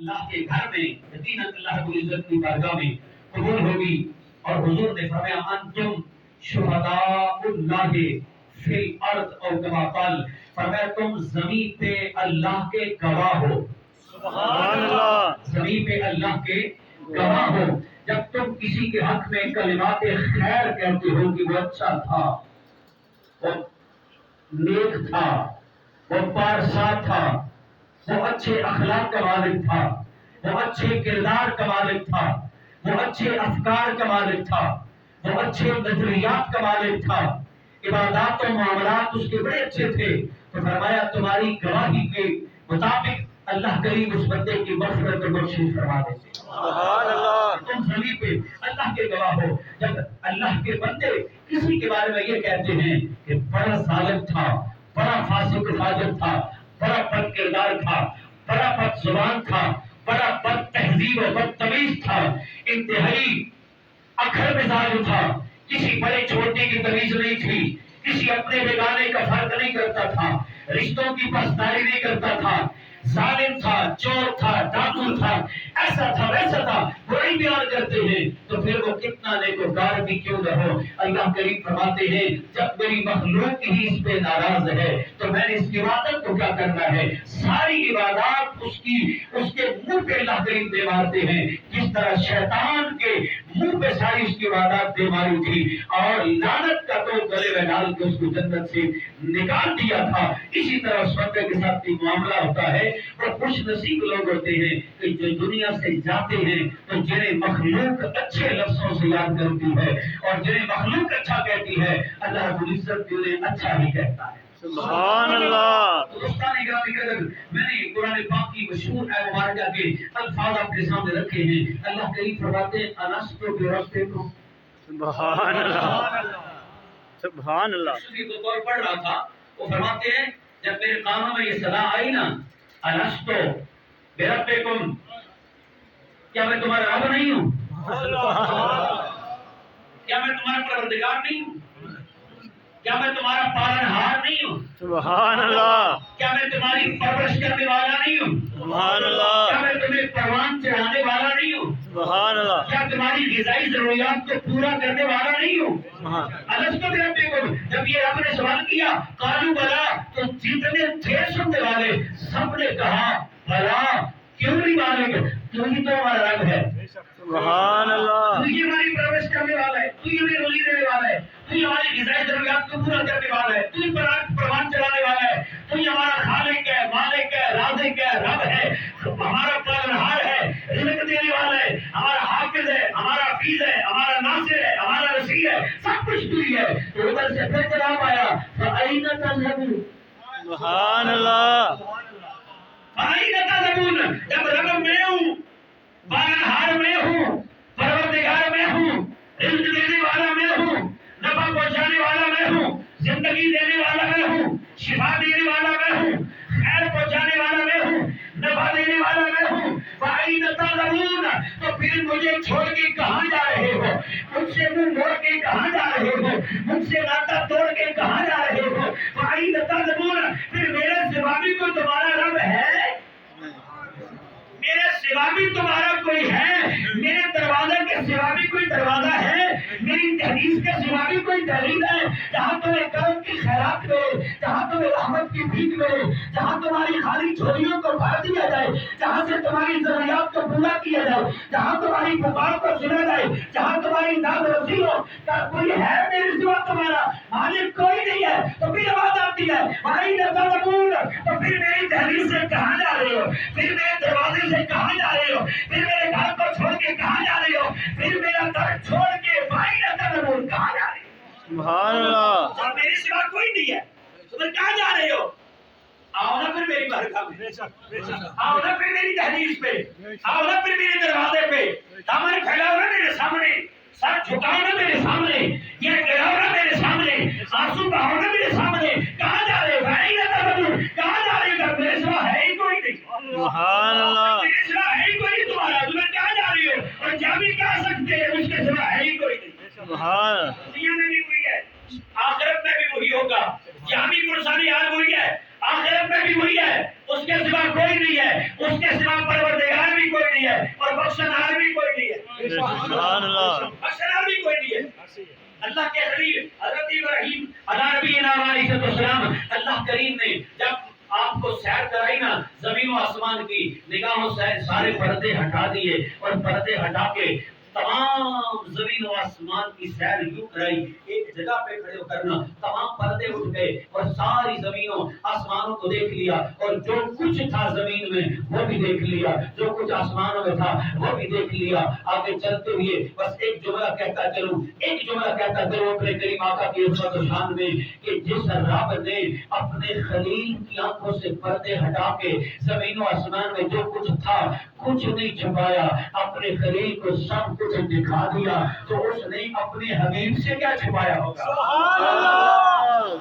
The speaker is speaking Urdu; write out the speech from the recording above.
اللہ کے گھر میں یقیناً اللہ رب العزت کی بارگاہ میں قبول ہوگی. اور حضور نے فرمایا انتم شہداء اللہ فی الارض او کما قال، فرمایا تم زمین پہ اللہ کے گواہ ہو. سبحان اللہ. زمین پہ اللہ کے گواہ ہو. جب تم کسی کے حق میں کلمات خیر کہتے ہو کہ وہ اچھا تھا، وہ نیک تھا، وہ پارسا تھا، وہ اچھے اخلاق کا مالک تھا، وہ اچھے کردار کا مالک تھا، وہ اچھے افکار کا مالک تھا، وہ اچھے نظریات کا مالک تھا، عبادات و معاملات اس کے بڑے اچھے تھے، تو فرمایا تمہاری گواہی کے مطابق اللہ کریم اس بندے کی مغفرت و بخشش فرما دیتے. سبحان اللہ. تم زمین پہ اللہ کے گواہ ہو. جب اللہ کے بندے کسی کے بارے میں یہ کہتے ہیں کہ بڑا ظالم تھا، بڑا فاسق فاجر تھا، بڑا بد کردار تھا، بڑا بد زبان تھا، بڑا بد تہذیب و بدتمیز تھا، انتہائی اکھڑ مزاج تھا، کسی بڑے چھوٹے کی تمیز نہیں تھی، کسی اپنے بیگانے کا فرق نہیں کرتا تھا، رشتوں کی پاسداری نہیں کرتا تھا، ظالم تھا، چور تھا، ڈاکو تھا، ایسا تھا ویسا تھا، برائی بیان کرتے ہیں، تو پھر وہ کتنا نیکوکار بھی کیوں نہ ہو. اللہ کریم فرماتے ہیں جب میری مخلوق ہی اس پہ ناراض ہے تو میں نے اس کی عبادت کو کیا کرنا ہے. ساری عبادات اس کے منہ پہ اللہ کریم دے مارتے ہیں، جس طرح شیطان کے منہ پہ ساری اس کی عبادات دے ماری تھی اور لعنت کا تو گلے میں ڈال کے اس کو جنت سے نکال دیا تھا. اسی طرح اس بندے کے ساتھ بھی معاملہ ہوتا ہے. وہ خوش نصیب لوگ ہوتے ہیں کہ جو دنیا سے جاتے ہیں تو جنہیں مخلوق اچھے لفظوں سے یاد کرتی ہے اور جنہیں مخلوق اچھا کہتی ہے اللہ رب العزت بھی انہیں اچھا ہی کہتا ہے. سبحان اللہ. دوستان گرامی قدر، میں نے قرآن پاک کی مشہور آیت مبارکہ کے الفاظ آپ کے سامنے رکھے ہیں. اللہ کریم فرماتے ہیں الستو بربکم. سبحان اللہ. سبحان اللہ. اسی کو طور پڑھ رہا تھا، وہ فرماتے ہیں جب میرے کانوں میں یہ صدا آئی نا الستو بربکم، کیا میں تمہارا رب نہیں ہوں؟ کیا میں تمہارا پروردگار نہیں ہوں؟ کیا میں تمہارا پالنہار نہیں ہوں؟ سبحان اللہ. کیا میں تمہاری پرورش کرنے والا نہیں ہوں؟ سبحان اللہ. کیا میں تمہیں پروان چڑھانے والا نہیں ہوں؟ سبحان اللہ. کیا تمہاری غذائی ضروریات کو پورا کرنے والا نہیں ہوں؟ الستو بربکم. جب یہ رب نے سوال کیا قالوا بلا، تو جتنے تھے سننے والے سب نے کہا بلا، کیوں نہیں مانیں؟ تو ہی تو ہمارا رب ہے. سبحان اللہ. تو ہی ہماری پرورش کرنے والا ہے، تو ہی ہمیں روزی دینے والا ہے، تو ہی ہماری غذائی ضروریات کو پورا کرنے والا ہے، تو ہی پروان چلانے والا ہے، تو ہی ہمارا خالق ہے، مالک ہے، رازق ہے، رب ہے، ہمارا پالنہار ہے، رزق دینے والا ہے، ہمارا حافظ ہے، ہمارا حفیظ ہے، ہمارا ناصر ہے، ہمارا رسی ہے، سب کچھ تو ہی ہے. تو ادھر سے پھر جواب آیا فَأَيْنَ تَذْهَبُونَ. سبحان اللہ. فَأَيْنَ تَذْهَبُونَ. جب رب میں ہوں، پالنہار میں ہوں، پروردگار میں ہوں، رزق دینے والا میں ہوں، نفع پہنچانے والا میں ہوں، زندگی دینے والا میں ہوں، شفا دینے والا میں ہوں، خیر پہنچانے والا میں ہوں، نفع دینے والا میں ہوں. فَأَيْنَ تَذْهَبُونَ. تو پھر مجھے چھوڑ کے کہاں جا رہے ہو؟ مجھ سے منہ موڑ کے کہاں جا رہے ہو؟ مجھ سے ناطا توڑ کے کہاں جا رہے ہو؟ فَأَيْنَ تَذْهَبُونَ. پھر میرے سوا بھی کوئی تمہارا رب ہے؟ میرے سوا بھی تمہارا کوئی ہے؟ میرے دروازے کے سوا بھی کوئی دروازہ ہے؟ میری دہلیز کے سوا بھی کوئی دہلیز ہے جہاں تمہیں کرم کی خیرات ملے، جہاں تمہیں رحمت کی بھیک ملے، جہاں تمہاری خالی جھولیوں کو بھر دیا جائے، جہاں سے تمہاری ضروریات کو پورا کیا جائے، جہاں تمہاری پکار کو سنا جائے، جہاں تمہاری نام رسی ہو؟ کیا کوئی ہے میرے سوا تمہارا؟ مالک کوئی نہیں ہے. تو پھر آواز آتی ہے وَأَيْنَ تَذْهَبُونَ. تو پھر میری دہلیز سے کہاں جا رہے ہو؟ پھر میرے دروازے سے کہاں جا رہے ہو؟ پھر میرے گھر کو چھوڑ کے کہاں جا رہے ہو؟ پھر میرا گھر چھوڑ کے وَأَيْنَ تَذْهَبُونَ کہاں جا رہے ہو؟ سبحان اللہ. اور میرے سوا کوئی نہیں ہے، تو پھر کہاں جا رہے ہو؟ آؤ نا پھر میری بارگاہ میں، آؤ نا پھر میری دہلیز پہ، آؤ نا پھر میرے دروازے پہ، دامن پھیلاؤ نا میرے سامنے، سر جھکاؤ نا میرے سامنے، یہ گراؤ نا میرے سامنے، آنسو بہاؤ نا میرے سامنے. کہاں جا رہے ہو؟ وَأَيْنَ تَذْهَبُونَ. کہاں جا رہے ہو؟ میرے سوا ہے ہی کوئی نہیں. سبحان اللہ. میرے سوا ہے ہی کوئی نہیں تمہارا. تمہیں کہاں جا رہی ہو؟ اور جا بھی کہہ سکتے ہیں اس کے سوا ہے ہی کوئی نہیں. سبحان. دنیا میں بھی وہی ہے، آخرت میں بھی وہی ہوگا. یہاں بھی پرسانی حال وہی ہے، آخرت میں بھی وہی ہے. اس کے سوا کوئی نہیں ہے، اس کے سوا پروردگار بھی بخشن ہار بھی کوئی نہیں ہے، سبحان اللہ بخشن ہار بھی کوئی نہیں ہے۔ اللہ کے حبیب حضرت ابراہیم علیہ نبینا علیہ السلام، اللہ کریم نے جب آپ کو سیر کرائی نا زمین و آسمان کی، نگاہوں سے سارے پردے ہٹا دیے اور پردے ہٹا کے تمام زمین و آسمان کی سیر یوں کرائی، ایک جگہ پہ کھڑے ہو کرنا، تمام پردے اٹھ گئے اور ساری زمینوں آسمانوں کو دیکھ لیا، اور جو کچھ تھا زمین میں وہ بھی دیکھ لیا، جو کچھ آسمانوں میں تھا وہ بھی دیکھ لیا۔ آگے چلتے ہوئے بس ایک جملہ کہتا چلوں اپنے کریم آقا کی عزت و شان میں کہ جس رب نے اپنے خلیل کی آنکھوں سے پردے ہٹا کے زمین و آسمان میں جو کچھ تھا کچھ نہیں چھپایا، اپنے خلیل کو سب کچھ دکھا دیا، تو اس نے اپنے حبیب سے کیا چھپایا ہوگا؟ سبحان اللہ